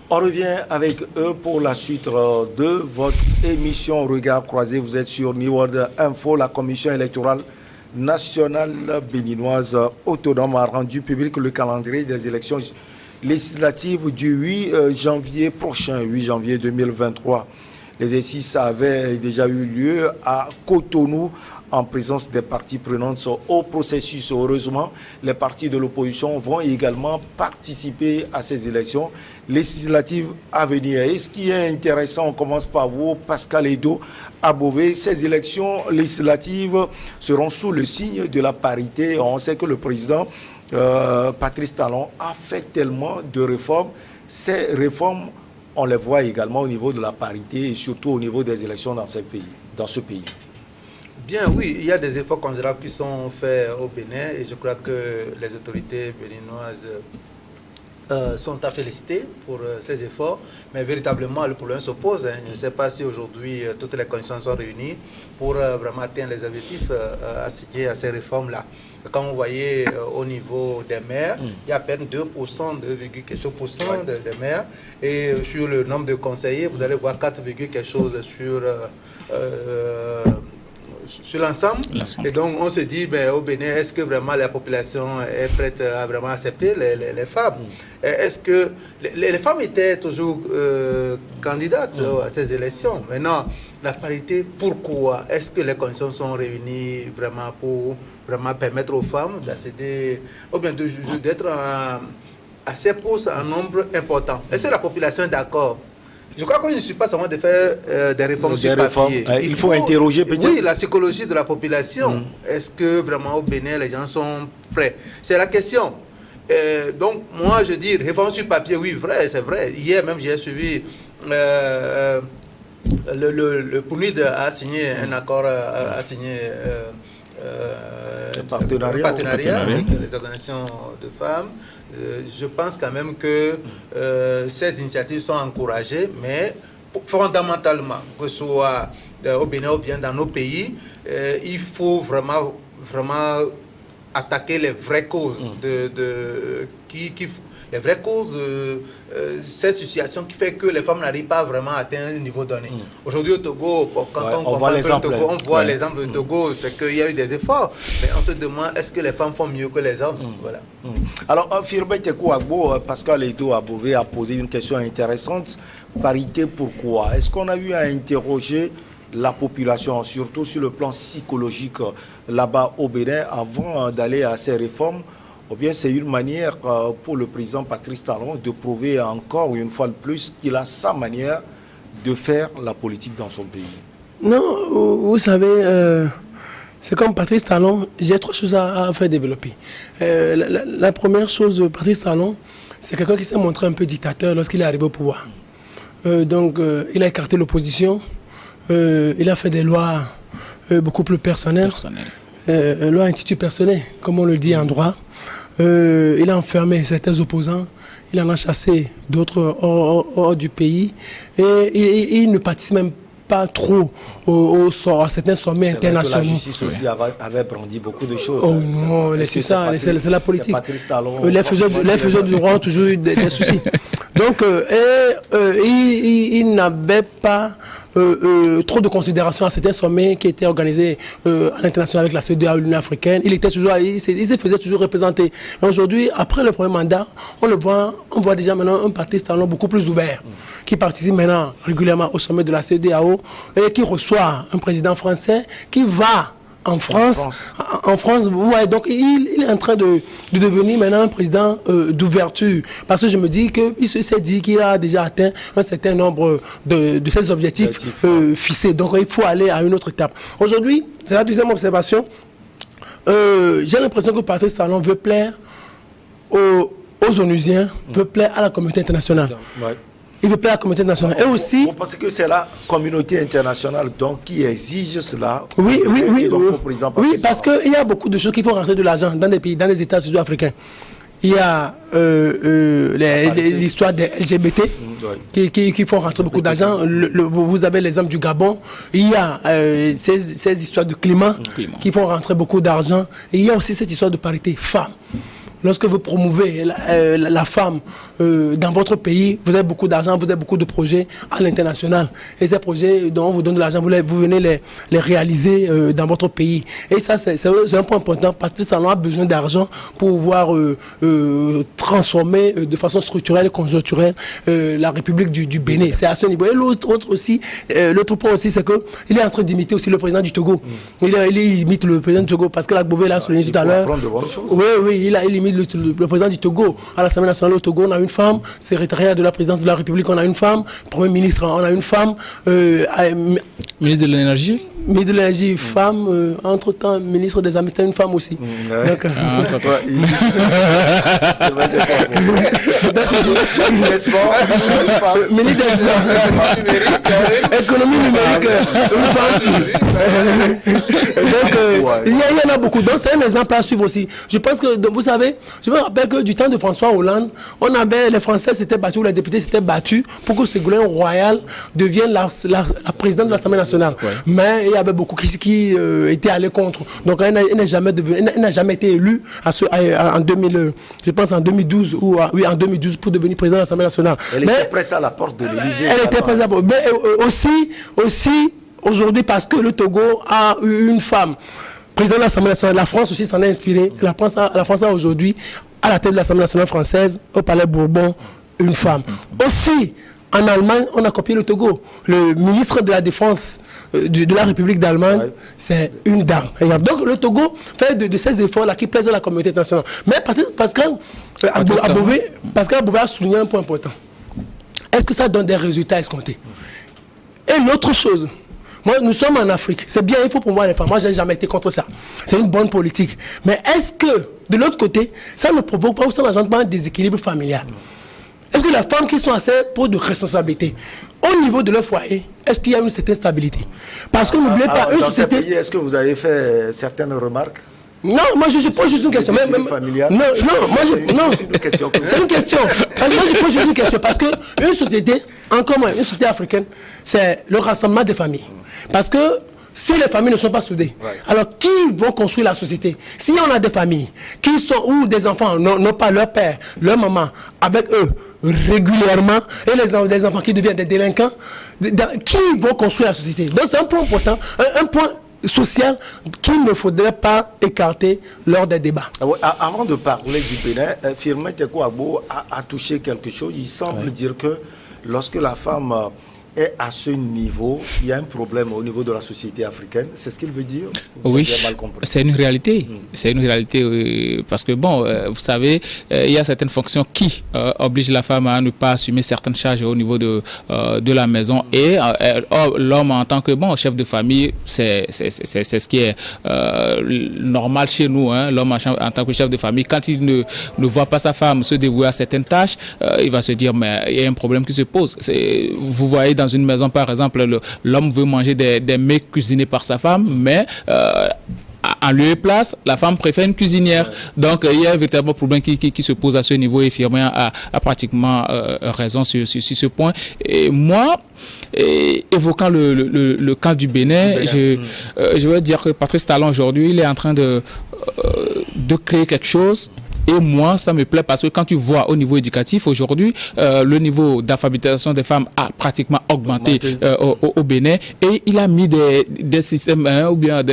On revient avec eux pour la suite de votre émission Regard croisé. Vous êtes sur New World Info. La commission électorale nationale béninoise autonome a rendu public le calendrier des élections législatives du 8 janvier prochain, 8 janvier 2023. L'exercice avait déjà eu lieu à Cotonou en présence des parties prenantes au processus. Heureusement, les partis de l'opposition vont également participer à ces élections législatives à venir. Et ce qui est intéressant, on commence par vous, Pascal Edo Abové. Ces élections législatives seront sous le signe de la parité. On sait que le président Patrice Talon a fait tellement de réformes. Ces réformes, on les voit également au niveau de la parité et surtout au niveau des élections dans ce pays. Bien, oui, il y a des efforts considérables qui sont faits au Bénin et je crois que les autorités béninoises sont à féliciter pour ces efforts, mais véritablement le problème se pose. Je ne sais pas si aujourd'hui toutes les conditions sont réunies pour vraiment atteindre les objectifs assignés à ces réformes-là. Quand vous voyez au niveau des maires, il y a à peine 2%, 2, quelque chose des maires, et sur le nombre de conseillers, vous allez voir 4, quelque chose sur l'ensemble. Et donc on se dit, ben, au Bénin, est-ce que vraiment la population est prête à vraiment accepter les femmes? Est-ce que les femmes étaient toujours candidates à ces élections? Maintenant, la parité, pourquoi? Est-ce que les conditions sont réunies vraiment pour vraiment permettre aux femmes d'accéder, ou bien d'être à ces postes en nombre important? Est-ce que la population est d'accord? Je crois qu'il ne suffit pas seulement de faire des réformes sur papier. Il faut interroger peut-être. Oui, la psychologie de la population. Est-ce que vraiment au Bénin, les gens sont prêts? C'est la question. Donc, moi, je dis, réforme sur papier, oui, vrai, c'est vrai. Hier même, j'ai suivi... le PNUD a signé un accord, a signé un partenariat avec les organisations de femmes. Je pense quand même que ces initiatives sont encouragées, mais fondamentalement, que ce soit au Bénin ou bien dans nos pays, il faut vraiment attaquer les vraies causes les vraies causes de cette situation qui fait que les femmes n'arrivent pas vraiment à atteindre un niveau donné. Aujourd'hui au Togo, quand on voit l'exemple de Togo, c'est qu'il y a eu des efforts, mais on se demande est-ce que les femmes font mieux que les hommes? Voilà. Alors, Firbe Tekou Agbo, Pascal Edo Abové a posé une question intéressante. Parité, pourquoi? Est-ce qu'on a eu à interroger la population, surtout sur le plan psychologique, là-bas au Bénin, avant d'aller à ces réformes? Ou bien c'est une manière pour le président Patrice Talon de prouver encore une fois de plus qu'il a sa manière de faire la politique dans son pays? Non, vous savez, c'est comme Patrice Talon, j'ai 3 choses à faire développer. La première chose, Patrice Talon, c'est quelqu'un qui s'est montré un peu dictateur lorsqu'il est arrivé au pouvoir. Donc, il a écarté l'opposition, il a fait des lois beaucoup plus personnelles. Loi institut personnel, comme on le dit en droit. Il a enfermé certains opposants, il en a chassé d'autres hors du pays et il ne participe même pas trop à certains sommets internationaux. La justice aussi avait brandi beaucoup de choses. Oh non, c'est ça, c'est la politique. Les faiseurs du droit ont toujours eu des soucis. Donc, il n'avait pas trop de considération à certains sommets qui étaient organisés à l'international avec la CEDEAO, l'Union africaine. Il se faisait toujours représenter. Mais aujourd'hui, après le premier mandat, on voit déjà maintenant un Patrice Talon beaucoup plus ouvert, qui participe maintenant régulièrement au sommet de la CEDEAO et qui reçoit un président français qui va en France, vous voyez, donc il est en train de devenir maintenant un président d'ouverture. Parce que je me dis qu'il s'est dit qu'il a déjà atteint un certain nombre de ses objectifs fixés. Donc il faut aller à une autre étape. Aujourd'hui, c'est la deuxième observation. J'ai l'impression que Patrice Talon veut plaire aux Onusiens, veut plaire à la communauté internationale. Ouais. Il veut plaire à la communauté internationale. Et aussi... Vous pensez que c'est la communauté internationale donc, qui exige cela? Oui, parce qu'il y a beaucoup de choses qui font rentrer de l'argent dans des pays, dans les États sud-africains. Il y a l'histoire des LGBT qui font rentrer beaucoup d'argent. Vous avez l'exemple du Gabon. Il y a ces histoires de climat qui font rentrer beaucoup d'argent. Et il y a aussi cette histoire de parité femmes. lorsque vous promouvez la femme dans votre pays, vous avez beaucoup d'argent, vous avez beaucoup de projets à l'international. Et ces projets dont on vous donne de l'argent, vous venez les réaliser dans votre pays. Et ça, c'est un point important parce que ça en a besoin d'argent pour pouvoir transformer de façon structurelle et conjoncturelle la République du Bénin. C'est à ce niveau. Et l'autre point aussi, c'est qu'il est en train d'imiter aussi le président du Togo. Il imite le président du Togo parce que la Bové l'a souligné tout à l'heure. Oui, il imite le président du Togo. À l'Assemblée nationale au Togo, on a une femme. Secrétariat de la présidence de la République, on a une femme. Premier ministre, on a une femme. Ministre de l'énergie. Ministre de l'énergie, femme. Entre-temps, ministre des Armées, une femme aussi. Ministre des Sports, économie numérique, une femme. Donc, il y en a beaucoup. Donc, c'est un exemple à suivre aussi. Je pense que, vous savez, je me rappelle que du temps de François Hollande, les Français s'étaient battus, ou les députés s'étaient battus pour que Ségolène Royal devienne la présidente de l'Assemblée nationale. Ouais. Mais il y avait beaucoup qui étaient allés contre. Donc, elle n'a jamais été élue en 2012 en 2012 pour devenir présidente de l'Assemblée nationale. Elle était pressée à la porte de l'Élysée. Elle était pressée à la porte. Mais aussi aujourd'hui, parce que le Togo a eu une femme président de l'Assemblée nationale, la France aussi s'en est inspirée. La France a aujourd'hui, à la tête de l'Assemblée nationale française, au Palais Bourbon, une femme. Aussi, en Allemagne, on a copié le Togo. Le ministre de la Défense de la République d'Allemagne, c'est une dame. Donc le Togo fait de ces efforts-là qui plaisent à la communauté internationale. Mais Pascal Bové a souligné un point important. Est-ce que ça donne des résultats escomptés? Et l'autre chose, nous sommes en Afrique. C'est bien, il faut promouvoir les femmes. Moi, je n'ai jamais été contre ça. C'est une bonne politique. Mais est-ce que, de l'autre côté, ça ne provoque pas ou ça n'engendre pas un déséquilibre familial? Est-ce que les femmes qui sont assez pour de responsabilité, au niveau de leur foyer, est-ce qu'il y a une certaine stabilité? Parce que n'oubliez pas, une société... Est-ce que vous avez fait certaines remarques? Non, moi je pose juste une question. Non, c'est une question. Parce que moi je pose juste une question. Parce que une société, encore moins, une société africaine, c'est le rassemblement des familles. Parce que si les familles ne sont pas soudées, alors qui vont construire la société? Si on a des familles qui sont, où des enfants n'ont pas leur père, leur maman avec eux régulièrement, et des enfants qui deviennent des délinquants, qui vont construire la société? Donc c'est un point important, un point social qu'il ne faudrait pas écarter lors des débats. Avant de parler du Bénin, Firmin Tekou Agbo a touché quelque chose. Il semble dire que lorsque la femme est à ce niveau, il y a un problème au niveau de la société africaine. C'est ce qu'il veut dire? Oui, c'est une réalité. C'est une réalité parce que, vous savez, il y a certaines fonctions qui obligent la femme à ne pas assumer certaines charges au niveau de la maison. Et l'homme, en tant que chef de famille, c'est ce qui est normal chez nous. L'homme, en tant que chef de famille, quand il ne voit pas sa femme se dévouer à certaines tâches, il va se dire, mais il y a un problème qui se pose. Vous voyez, dans une maison, par exemple, l'homme veut manger des mets cuisinés par sa femme, mais en lieu et place, la femme préfère une cuisinière. Donc, il y a un véritable problème qui se pose à ce niveau et Firmin a pratiquement raison sur ce point. Et moi, évoquant le cas du Bénin, je veux dire que Patrice Talon, aujourd'hui, il est en train de créer quelque chose. Et moi, ça me plaît parce que quand tu vois au niveau éducatif, aujourd'hui, le niveau d'alphabétisation des femmes a pratiquement augmenté au Bénin. Et il a mis des systèmes, ou bien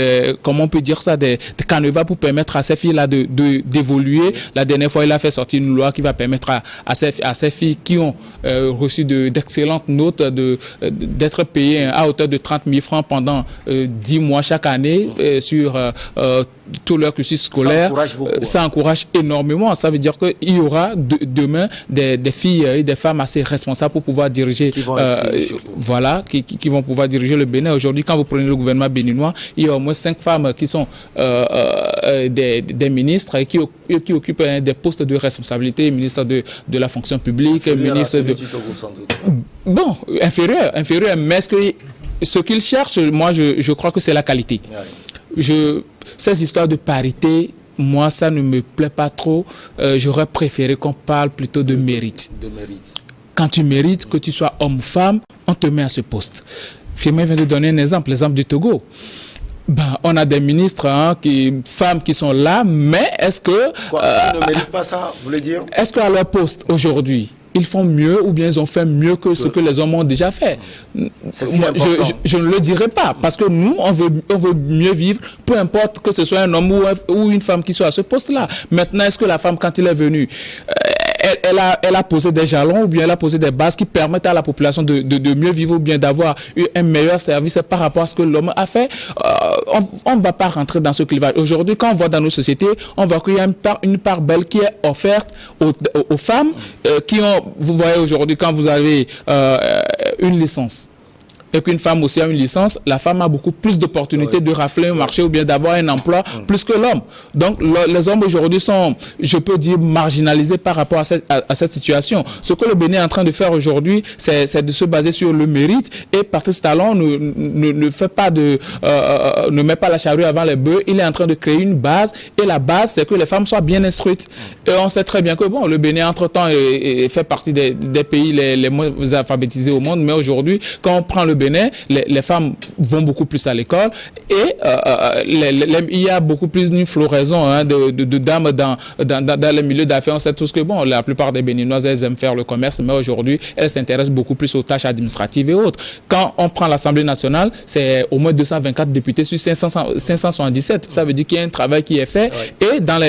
comment on peut dire ça, des canevas pour permettre à ces filles-là d'évoluer. La dernière fois, il a fait sortir une loi qui va permettre à ces filles qui ont reçu d'excellentes notes d'être payées à hauteur de 30 000 francs pendant 10 mois chaque année sur tout leur cursus scolaire. Ça encourage énormément. Ça veut dire qu'il y aura demain des filles et des femmes assez responsables pour pouvoir diriger, qui vont pouvoir diriger le Bénin. Aujourd'hui, quand vous prenez le gouvernement béninois, il y a au moins 5 femmes qui sont des ministres et qui occupent des postes de responsabilité, ministre de la fonction publique, ministre de... inférieur. Mais ce qu'ils cherchent, moi, je crois que c'est la qualité. Ces histoires de parité, moi, ça ne me plaît pas trop. J'aurais préféré qu'on parle plutôt de mérite. Quand tu mérites, que tu sois homme ou femme, on te met à ce poste. Firmin vient de donner un exemple, l'exemple du Togo. On a des ministres, femmes qui sont là, mais est-ce que... Ils ne méritent pas ça, vous voulez dire? Est-ce qu'à leur poste, aujourd'hui, ils font mieux ou bien ils ont fait mieux que ce que les hommes ont déjà fait? Moi, je ne le dirai pas, parce que nous, on veut mieux vivre, peu importe que ce soit un homme ou une femme qui soit à ce poste-là. Maintenant, est-ce que la femme, quand elle est venue, elle a posé des jalons ou bien elle a posé des bases qui permettent à la population de mieux vivre ou bien d'avoir eu un meilleur service par rapport à ce que l'homme a fait? On ne va pas rentrer dans ce clivage. Aujourd'hui, quand on voit dans nos sociétés, on voit qu'il y a une part belle qui est offerte aux femmes qui ont, vous voyez aujourd'hui, quand vous avez une licence, et qu'une femme aussi a une licence, la femme a beaucoup plus d'opportunités de rafler un marché ou bien d'avoir un emploi plus que l'homme. Donc, les hommes aujourd'hui sont, je peux dire, marginalisés par rapport à cette situation. Ce que le Bénin est en train de faire aujourd'hui, c'est de se baser sur le mérite, et Patrice Talon ne fait pas ne met pas la charrue avant les bœufs. Il est en train de créer une base, et la base, c'est que les femmes soient bien instruites. Et on sait très bien que le Bénin, entre-temps, fait partie des pays les moins alphabétisés au monde, mais aujourd'hui, quand on prend le Bénin, les femmes vont beaucoup plus à l'école, et il y a beaucoup plus d'une floraison de dames dans les milieux d'affaires. On sait tous que la plupart des Béninoises, elles aiment faire le commerce, mais aujourd'hui, elles s'intéressent beaucoup plus aux tâches administratives et autres. Quand on prend l'Assemblée nationale, c'est au moins 224 députés sur 577. Ça veut dire qu'il y a un travail qui est fait, et dans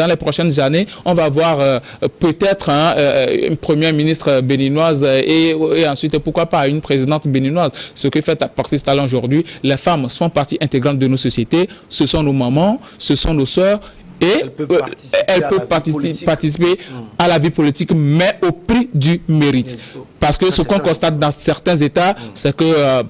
les prochaines années, on va voir peut-être une première ministre béninoise et ensuite, pourquoi pas, une présidente béninoise. Ce que fait Patrice Talon aujourd'hui, les femmes font partie intégrante de nos sociétés. Ce sont nos mamans, ce sont nos sœurs, et elles peuvent participer à la vie politique, mais au prix du mérite. Parce que ce qu'on constate dans certains États, c'est que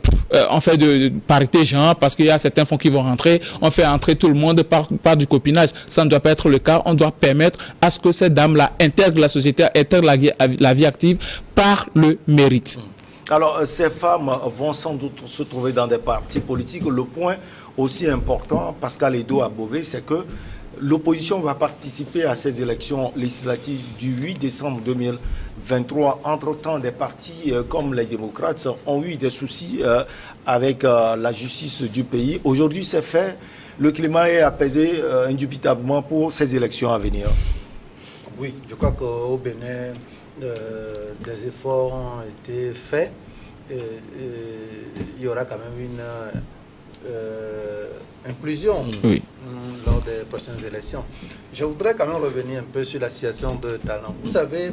on fait de parité genre, parce qu'il y a certains fonds qui vont rentrer, on fait entrer tout le monde par du copinage. Ça ne doit pas être le cas. On doit permettre à ce que ces dames-là intègrent la société, intègrent la vie active par le mérite. Alors, ces femmes vont sans doute se trouver dans des partis politiques. Le point aussi important, Pascal Edo Abové, c'est que l'opposition va participer à ces élections législatives du 8 décembre 2023. Entre-temps, des partis comme les démocrates ont eu des soucis avec la justice du pays. Aujourd'hui, c'est fait. Le climat est apaisé indubitablement pour ces élections à venir. Oui, je crois qu'au Bénin, des efforts ont été faits. Il y aura quand même une inclusion lors des prochaines élections. Je voudrais quand même revenir un peu sur la situation de Talon. Vous savez,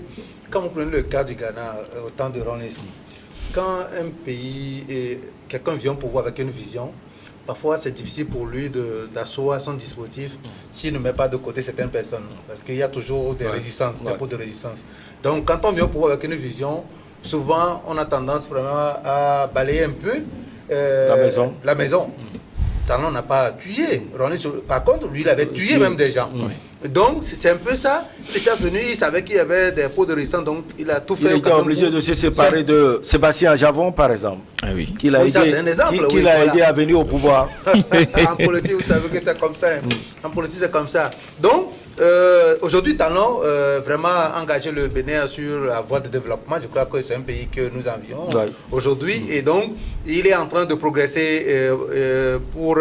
quand vous prenez le cas du Ghana au temps de Ronesi, quand un pays et quelqu'un vient au pouvoir avec une vision, parfois c'est difficile pour lui d'asseoir son dispositif s'il ne met pas de côté certaines personnes, parce qu'il y a toujours des résistances, des pots de résistance. Donc quand on vient au pouvoir avec une vision, souvent on a tendance vraiment à balayer un peu la maison. Talon n'a pas tué. Par contre, lui, il avait tué même des gens. Donc, c'est un peu ça. Il était venu, il savait qu'il y avait des pots de résistance, donc il a tout fait. Il était obligé de se séparer de Sébastien Javon, par exemple. Ah oui. Qu'il a aidé à venir au pouvoir. En politique, vous savez que c'est comme ça. En politique, c'est comme ça. Donc, aujourd'hui, Talon vraiment engagé le Bénin sur la voie de développement. Je crois que c'est un pays que nous envions aujourd'hui. Et donc, il est en train de progresser pour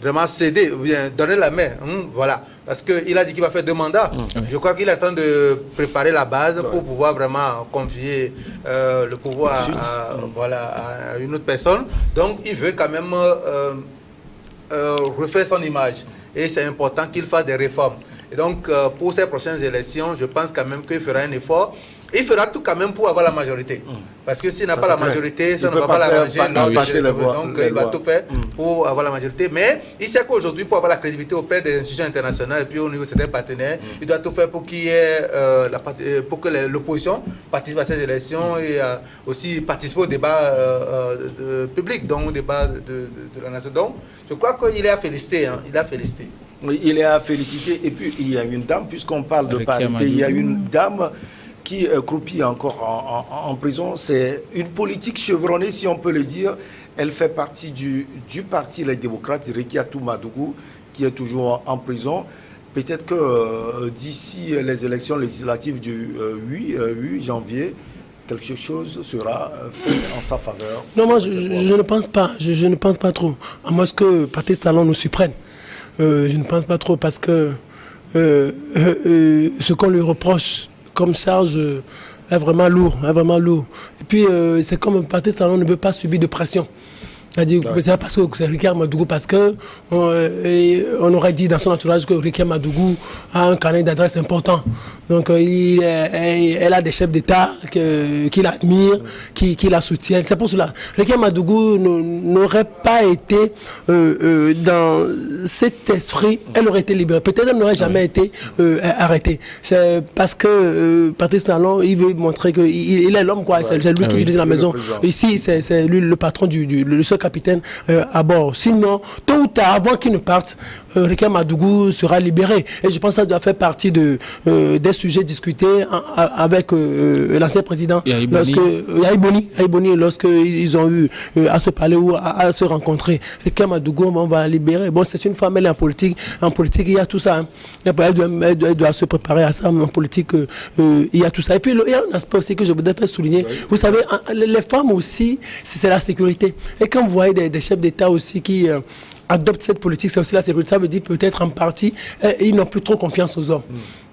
vraiment céder, ou bien donner la main. Voilà. Parce qu'il a dit qu'il va faire 2 mandats. Je crois qu'il est en train de préparer la base pour pouvoir vraiment confier le pouvoir à une autre personne. Donc, il veut quand même refaire son image. Et c'est important qu'il fasse des réformes. Et donc, pour ces prochaines élections, je pense quand même qu'il fera un effort. Il fera tout quand même pour avoir la majorité. Parce que s'il n'a pas la majorité, ça ne va pas l'arranger. Donc, il va tout faire pour avoir la majorité. Mais il sait qu'aujourd'hui, pour avoir la crédibilité auprès des institutions internationales et puis au niveau de certains partenaires, il doit tout faire pour qu'il y ait pour que l'opposition participe à ces élections et aussi participe au débat public, donc au débat de la nation. Donc, je crois qu'il est à féliciter. Il est à féliciter. Oui, il est à féliciter. Et puis, il y a une dame, puisqu'on parle de parité, il y a une dame qui croupit encore en prison. C'est une politique chevronnée, si on peut le dire. Elle fait partie du parti Les Démocrates, Rekiatou Madougou, qui est toujours en prison. Peut-être que d'ici les élections législatives du 8 janvier, quelque chose sera fait en sa faveur? Non, moi, je ne pense pas. Je ne pense pas trop. À moins que Patrice Talon nous surprenne. Je ne pense pas trop parce que ce qu'on lui reproche comme charge est vraiment lourd. Et puis, c'est comme Patrice Talon ne veut pas subir de pression. C'est-à-dire, c'est pas parce que c'est Ricard Madougou, parce que on aurait dit dans son entourage que Ricard Madougou a un carnet d'adresse important. Donc, elle a des chefs d'État qui l'admirent, qui la soutiennent. C'est pour cela. Ricard Madougou n'aurait pas été dans cet esprit, elle aurait été libérée. Peut-être elle n'aurait jamais été arrêtée. C'est parce que Patrice Talon, il veut montrer qu'il est l'homme, quoi. C'est lui qui dirige la maison. Ici, c'est lui le patron le seul capitaine à bord. Sinon, tôt ou tard, avant qu'il ne parte, Ricard Madougou sera libéré. Et je pense que ça doit faire partie des sujets discutés avec l'ancien président. Yaïboni, lorsqu'ils ont eu à se parler ou à se rencontrer. Ricard Madougou, on va la libérer. Bon, c'est une femme, elle est en politique. En politique, il y a tout ça. Hein. Elle doit se préparer à ça. En politique, il y a tout ça. Et puis, il y a un aspect aussi que je voudrais faire souligner. Vous savez, les femmes aussi, c'est la sécurité. Et quand vous voyez des chefs d'État aussi qui adoptent cette politique, c'est aussi la sécurité. Ça veut dire peut-être en partie, ils n'ont plus trop confiance aux hommes.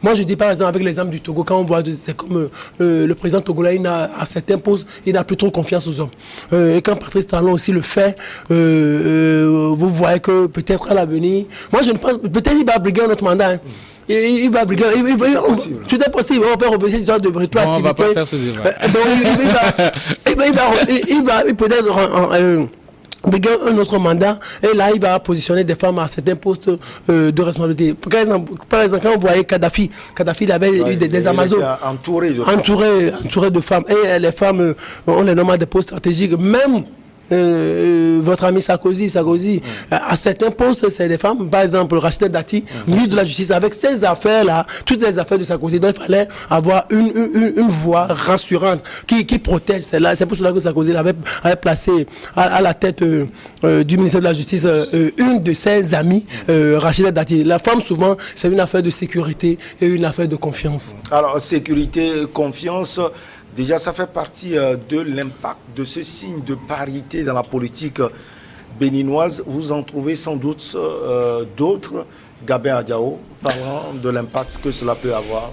Moi, je dis par exemple avec l'exemple du Togo, quand on voit, c'est comme le président togolais, à certains postes, il n'a plus trop confiance aux hommes. Et quand Patrice Talon aussi le fait, vous voyez que peut-être à l'avenir, moi je ne pense, peut-être il va briguer un autre mandat. Hein. Il va briguer, tout est possible, on peut revenir sur l'histoire de rétroactivité. On ne va pas faire ce débat. Il va peut-être un autre mandat, et là il va positionner des femmes à certains postes de responsabilité. Par exemple, quand on voyait Kadhafi, il avait eu des Amazones entouré de femmes, et les femmes, on les nomme à des postes stratégiques. Même votre ami Sarkozy, à certains postes, c'est des femmes. Par exemple, Rachida Dati, ministre de la Justice, avec ces affaires-là, toutes les affaires de Sarkozy, donc il fallait avoir une voix rassurante qui protège celle-là. C'est pour cela que Sarkozy avait placé à la tête du ministère de la Justice une de ses amies, Rachida Dati. La femme, souvent, c'est une affaire de sécurité et une affaire de confiance. Alors, sécurité, confiance. Déjà, ça fait partie de l'impact de ce signe de parité dans la politique béninoise. Vous en trouvez sans doute d'autres, Gabé Adjao, parlant de l'impact que cela peut avoir.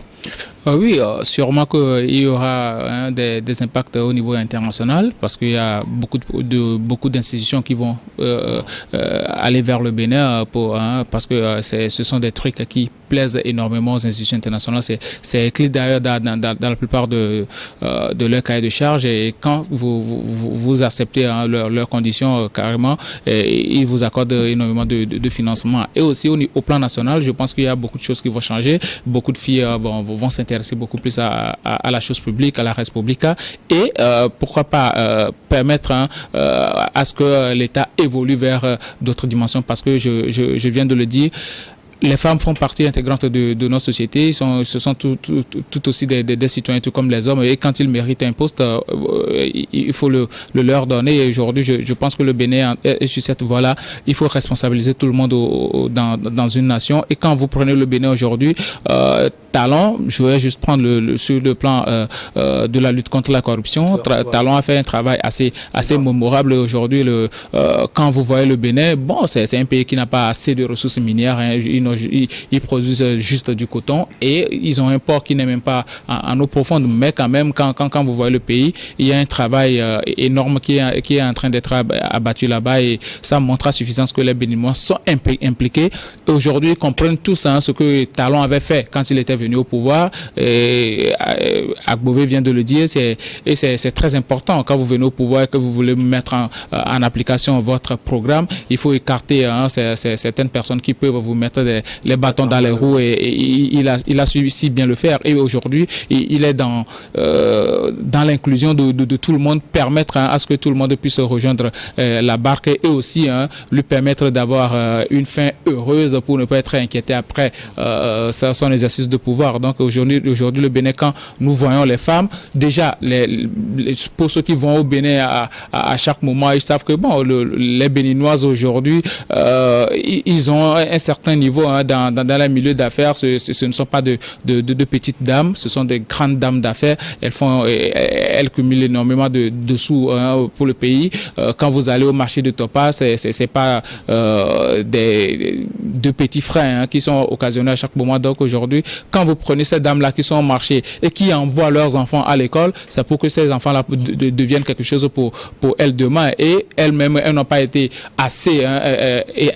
Oui, sûrement qu'il y aura des impacts au niveau international parce qu'il y a beaucoup d'institutions qui vont aller vers le Bénin parce que ce sont des trucs qui plaisent énormément aux institutions internationales. C'est écrit d'ailleurs dans la plupart de leur cahier de charge, et quand vous acceptez leurs conditions carrément, ils vous accordent énormément de financement. Et aussi au plan national, je pense qu'il y a beaucoup de choses qui vont changer. Beaucoup de filles vont s'intéresser beaucoup plus à la chose publique, à la res publica, et pourquoi pas permettre à ce que l'État évolue vers d'autres dimensions, parce que je viens de le dire, les femmes font partie intégrante de nos sociétés. Ce sont tout aussi des citoyens, tout comme les hommes. Et quand ils méritent un poste, il faut le leur donner. Et aujourd'hui, je pense que le Bénin est sur cette voie-là. Il faut responsabiliser tout le monde dans une nation. Et quand vous prenez le Bénin aujourd'hui, Talon, je vais juste prendre sur le plan de la lutte contre la corruption. Talon a fait un travail assez mémorable aujourd'hui. Quand vous voyez le Bénin, bon, c'est un pays qui n'a pas assez de ressources minières. Hein. Ils produisent juste du coton, et ils ont un port qui n'est même pas en eau profonde. Mais quand même, quand vous voyez le pays, il y a un travail énorme qui est en train d'être abattu là-bas, et ça montre à suffisance que les Béninois sont impliqués. Et aujourd'hui, ils comprennent tous ce que Talon avait fait quand il était venu au pouvoir. Agbové vient de le dire, c'est très important. Quand vous venez au pouvoir et que vous voulez mettre en application votre programme, il faut écarter certaines personnes qui peuvent vous mettre les bâtons dans les roues, et il a su si bien le faire. Et aujourd'hui, il est dans l'inclusion de tout le monde, permettre à ce que tout le monde puisse rejoindre la barque, et aussi lui permettre d'avoir une fin heureuse pour ne pas être inquiété après son exercice de pouvoir. Donc aujourd'hui, le Bénin, quand nous voyons les femmes, déjà, pour ceux qui vont au Bénin à chaque moment, ils savent que les Béninoises aujourd'hui, ils ont un certain niveau hein, dans les milieux d'affaires, ce ne sont pas de petites dames, ce sont des grandes dames d'affaires. Elles cumulent énormément de sous hein, pour le pays. Quand vous allez au marché de Topaz, c'est pas deux petits frères hein, qui sont occasionnés à chaque moment. Donc aujourd'hui, quand vous prenez ces dames-là qui sont au marché et qui envoient leurs enfants à l'école, c'est pour que ces enfants-là deviennent quelque chose pour elles demain. Et elles-mêmes, elles n'ont pas été assez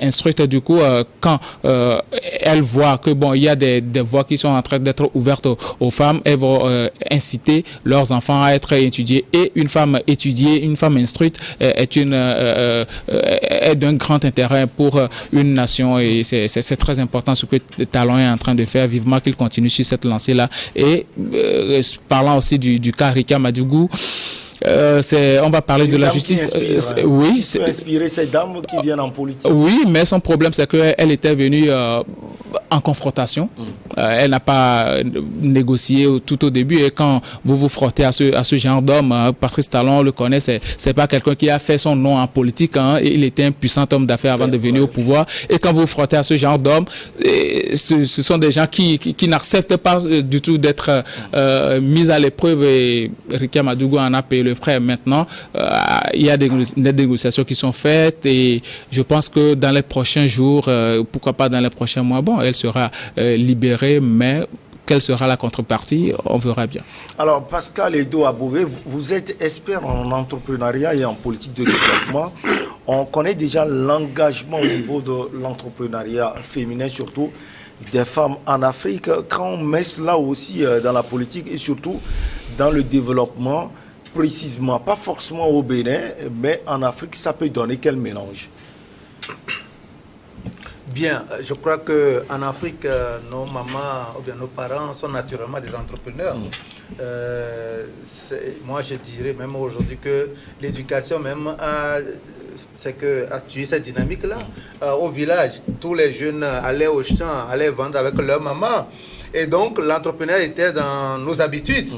instruites. Du coup, quand elles voient que bon, il y a des voies qui sont en train d'être ouvertes aux femmes, elles vont inciter leurs enfants à être étudiés. Et une femme étudiée, une femme instruite est d'un grand intérêt pour une nation. Et c'est très important ce que Talon est en train de faire. Vivement qu'il continue sur cette lancée-là. Et parlant aussi du cas Rika Madougou, on va parler de la justice. Oui, c'est inspirer ces dames qui viennent en politique. Oui, mais son problème, c'est qu'elle était venue en confrontation. Elle n'a pas négocié tout au début. Et quand vous vous frottez à ce genre d'homme, Patrice Talon le connaît, c'est pas quelqu'un qui a fait son nom en politique. Hein, il était un puissant homme d'affaires avant de venir au pouvoir. Et quand vous vous frottez à ce genre d'homme, ce sont des gens qui n'acceptent pas du tout d'être mis à l'épreuve. Et Rika Madougou en a payé le frais. Maintenant, il y a des négociations qui sont faites et je pense que dans les prochains jours, pourquoi pas dans les prochains mois, bon, elle sera libérée, mais quelle sera la contrepartie, on verra bien. Alors, Pascal Edo Abouvé, vous êtes expert en entrepreneuriat et en politique de développement. On connaît déjà l'engagement au niveau de l'entrepreneuriat féminin, surtout des femmes en Afrique. Quand on met cela aussi dans la politique et surtout dans le développement, précisément, pas forcément au Bénin, mais en Afrique, ça peut donner quel mélange? Bien, je crois qu'en Afrique, nos mamans ou bien nos parents sont naturellement des entrepreneurs. Moi, je dirais même aujourd'hui que l'éducation même a tué cette dynamique-là. Au village, tous les jeunes allaient au champ, allaient vendre avec leur maman. Et donc, l'entrepreneuriat était dans nos habitudes.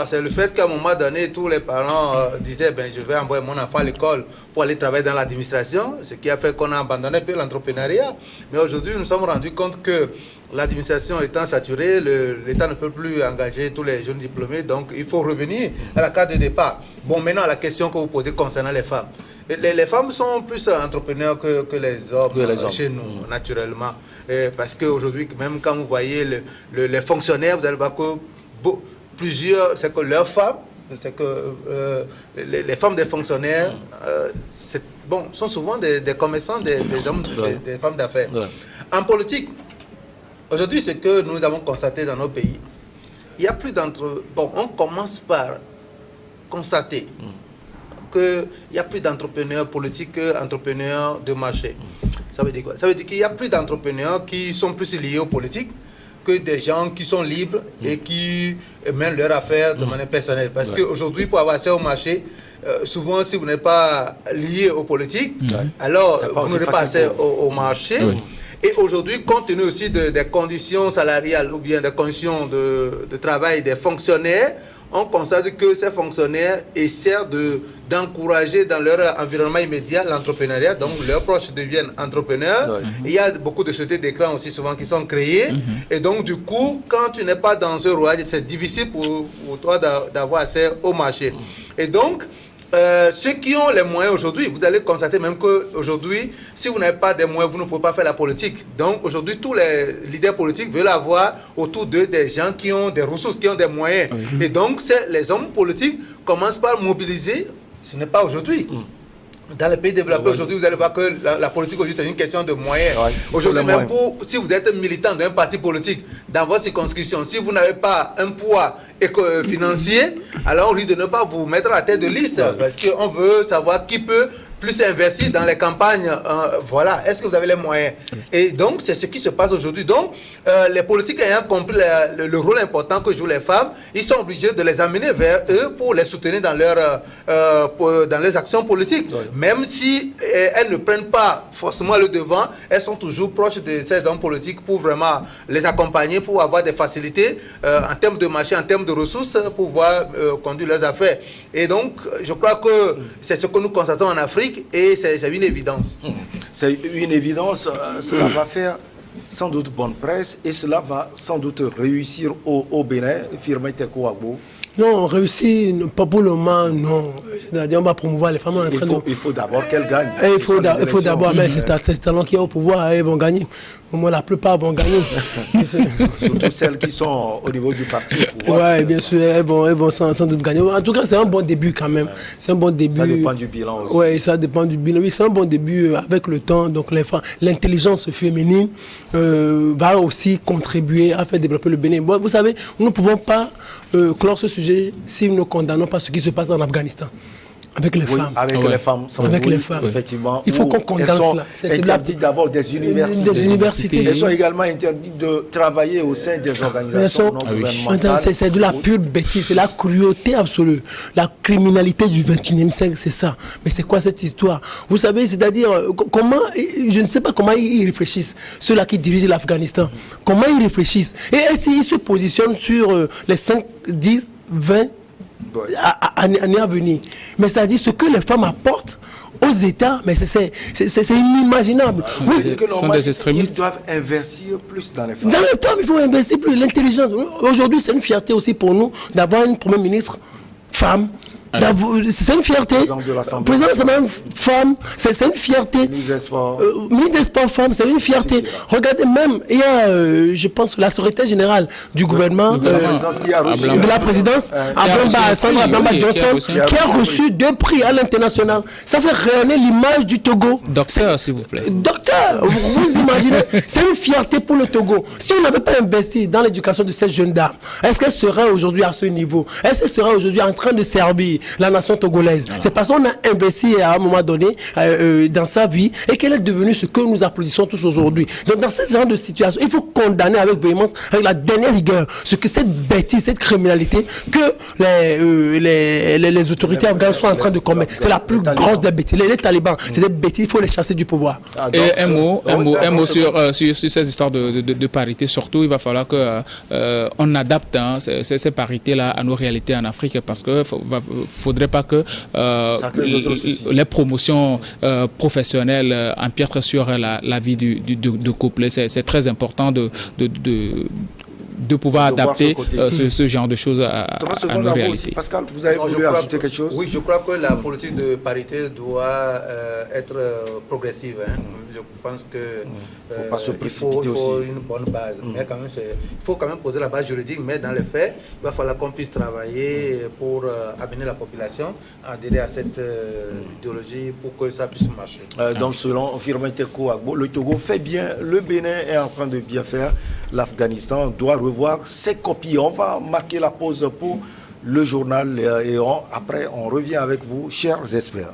C'est le fait qu'à un moment donné, tous les parents disaient je vais envoyer mon enfant à l'école pour aller travailler dans l'administration, ce qui a fait qu'on a abandonné un peu l'entrepreneuriat. Mais aujourd'hui, nous nous sommes rendus compte que l'administration étant saturée, l'État ne peut plus engager tous les jeunes diplômés, donc il faut revenir à la carte de départ. Bon, maintenant, la question que vous posez concernant les femmes. Les femmes sont plus entrepreneurs que les hommes chez nous, naturellement. Parce qu'aujourd'hui, même quand vous voyez les fonctionnaires, vous allez voir que plusieurs, c'est que leurs femmes, c'est que les femmes des fonctionnaires sont souvent des commerçants, des hommes, des femmes d'affaires. Ouais. En politique, aujourd'hui, ce que nous avons constaté dans nos pays, il y a plus on commence par constater qu'il n'y a plus d'entrepreneurs politiques qu'entrepreneurs de marché. Ça veut dire quoi? Ça veut dire qu'il n'y a plus d'entrepreneurs qui sont plus liés aux politiques que des gens qui sont libres et qui mènent leurs affaires de manière personnelle. Parce qu'aujourd'hui, pour avoir accès au marché, souvent, si vous n'êtes pas lié aux politiques, alors vous n'aurez pas accès au marché. Oui. Et aujourd'hui, compte tenu aussi des conditions salariales ou bien des conditions de travail des fonctionnaires, on constate que ces fonctionnaires essaient d'encourager dans leur environnement immédiat l'entrepreneuriat, donc leurs proches deviennent entrepreneurs. Il y a beaucoup de sociétés d'écran aussi souvent qui sont créées, et donc du coup, quand tu n'es pas dans ce rouage, c'est difficile pour toi d'avoir accès au marché. Et donc, ceux qui ont les moyens aujourd'hui, vous allez constater même qu'aujourd'hui, si vous n'avez pas des moyens, vous ne pouvez pas faire la politique. Donc aujourd'hui, tous les leaders politiques veulent avoir autour d'eux des gens qui ont des ressources, qui ont des moyens. Et donc, les hommes politiques commencent par mobiliser, ce n'est pas aujourd'hui. Dans les pays développés aujourd'hui, vous allez voir que la politique aujourd'hui, c'est une question de moyens. Aujourd'hui, même si vous êtes militant d'un parti politique, dans votre circonscription, si vous n'avez pas un poids financier, alors on risque de ne pas vous mettre à la tête de liste, parce qu'on veut savoir qui peut plus investir dans les campagnes. Voilà, est-ce que vous avez les moyens? Et donc, c'est ce qui se passe aujourd'hui. Donc, les politiques ayant compris le rôle important que jouent les femmes, ils sont obligés de les amener vers eux pour les soutenir dans leurs actions politiques. Même si elles ne prennent pas forcément le devant, elles sont toujours proches de ces hommes politiques pour vraiment les accompagner, pour avoir des facilités en termes de marché, en termes de ressources, pour pouvoir conduire leurs affaires. Et donc, je crois que c'est ce que nous constatons en Afrique, et c'est une évidence. C'est une évidence, cela va faire sans doute bonne presse et cela va sans doute réussir au Bénin. Firmin Teko Agbo. Non, on réussit, pas pour le moment, non. C'est-à-dire, on va promouvoir les femmes en train de... Il faut d'abord qu'elles gagnent. Il faut d'abord, mais c'est talents qui est au pouvoir, elles vont gagner. Au moins, la plupart vont gagner. Surtout celles qui sont au niveau du parti au pouvoir. Oui, bien sûr, elles vont sans doute gagner. En tout cas, c'est un bon début quand même. C'est un bon début. Ça dépend du bilan aussi. Oui, ça dépend du bilan. Oui, c'est un bon début avec le temps. Donc, l'intelligence féminine va aussi contribuer à faire développer le Bénin. Bon, vous savez, nous ne pouvons pas clore ce sujet si nous ne condamnons pas ce qui se passe en Afghanistan. Avec les femmes. Avec les femmes. Avec les femmes. Effectivement. Il faut qu'on condamne cela. Elles sont interdites d'abord des universités. Elles sont également interdites de travailler au sein des organisations non gouvernementales. C'est de la pure bêtise, c'est la cruauté absolue. La criminalité du 21e siècle, c'est ça. Mais c'est quoi cette histoire? Vous savez, c'est-à-dire, comment, je ne sais pas comment ils réfléchissent, ceux-là qui dirigent l'Afghanistan. Comment ils réfléchissent? Et s'ils se positionnent sur les 5, 10, 20 années à venir. Mais c'est-à-dire ce que les femmes apportent aux États, mais c'est inimaginable. Ce sont des extrémistes. Ils doivent investir plus dans les femmes. Dans les femmes, il faut investir plus. L'intelligence. Aujourd'hui, c'est une fierté aussi pour nous d'avoir une première ministre femme. C'est une fierté. Président de l'Assemblée, femme, c'est une fierté. Ministre des Sports, femme, c'est une fierté. Regardez, même, il y a, je pense, la secrétaire générale du gouvernement, de la présidence, Sandra Bamba Johnson, qui a reçu 2 prix à l'international. Ça fait rayonner l'image du Togo. Docteur, s'il vous plaît. Docteur, vous imaginez, c'est une fierté pour le Togo. Si on n'avait pas investi dans l'éducation de cette jeune dame, est-ce qu'elle serait aujourd'hui à ce niveau? Est-ce qu'elle serait aujourd'hui en train de servir la nation togolaise? C'est parce qu'on a investi à un moment donné dans sa vie et qu'elle est devenue ce que nous applaudissons tous aujourd'hui. Donc dans ce genre de situation, il faut condamner avec véhémence, avec la dernière rigueur, ce que cette bêtise, cette criminalité que les autorités afghanes sont en train de commettre. C'est la plus grosse des bêtises. Les talibans, c'est des bêtises, il faut les chasser du pouvoir. Et un mot sur ces histoires de parité. Surtout, il va falloir qu'on adapte ces parités-là à nos réalités en Afrique, parce que faudrait pas que les promotions professionnelles empiètrent sur la vie du couple. C'est très important de pouvoir adapter ce genre de choses à nos réalités. Pascal, vous avez voulu ajouter quelque chose? Oui, je crois que la politique de parité doit être progressive. Je pense que il faut une bonne base. Mais quand même, il faut quand même poser la base juridique, mais dans les faits, il va falloir qu'on puisse travailler pour amener la population à adhérer à cette idéologie pour que ça puisse marcher. Donc selon Firmin Teko Agbo, le Togo fait bien, le Bénin est en train de bien faire, l'Afghanistan doit revoir ses copies. On va marquer la pause pour le journal et après on revient avec vous, chers experts.